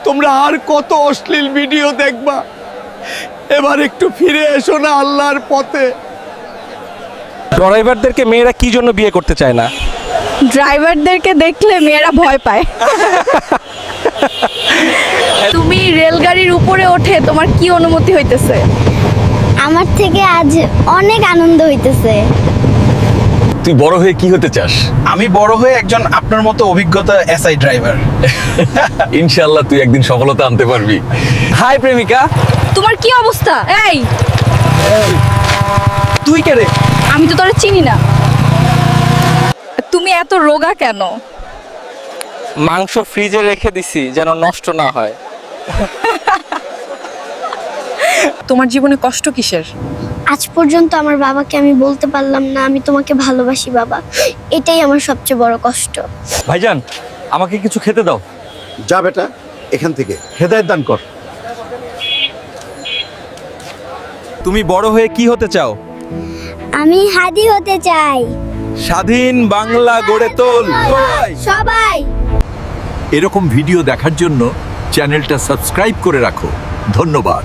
তোমরা আর কত অশ্লীল ভিডিও দেখবা? এবার একটু ফিরে এসো না আল্লাহর পথে। ড্রাইভারদেরকে মেয়েরা কি জন্য বিয়ে করতে চায় না? ড্রাইভারদেরকে দেখলে মেয়েরা ভয় পায়। তুমি রেলগাড়ির উপরে ওঠে তোমার কি অনুমতি হইতেছে? আমার থেকে আজ অনেক আনন্দ হইতেছে। তুই বড় হয়ে কি হতে চাস? আমি বড় হয়ে একজন আপনার মতো অভিজ্ঞতা এসআই ড্রাইভার। ইনশাআল্লাহ তুই একদিন সফলতা আনতে পারবি। হাই প্রেমিকা, তোমার কি অবস্থা? এই তুই কে রে? আমি তো তোরে চিনি না। তুমি এত রোগা কেন? মাংস ফ্রিজে রেখে দিছি যেন নষ্ট না হয়। তোমার জীবনে কষ্ট কিসের? আজ পর্যন্ত আমার বাবাকে আমি বলতে পারলাম না আমি তোমাকে ভালোবাসি বাবা। এটাই আমার সবচেয়ে বড় কষ্ট। ভাইজান, আমাকে কিছু খেতে দাও। যা বেটা এখান থেকে, হেদায়েত দান কর। তুমি বড় হয়ে কি হতে চাও? আমি হাদি হতে চাই। স্বাধীন বাংলা গড়ে তোল। সবাই এরকম ভিডিও দেখার জন্য চ্যানেলটা সাবস্ক্রাইব করে রাখো। ধন্যবাদ।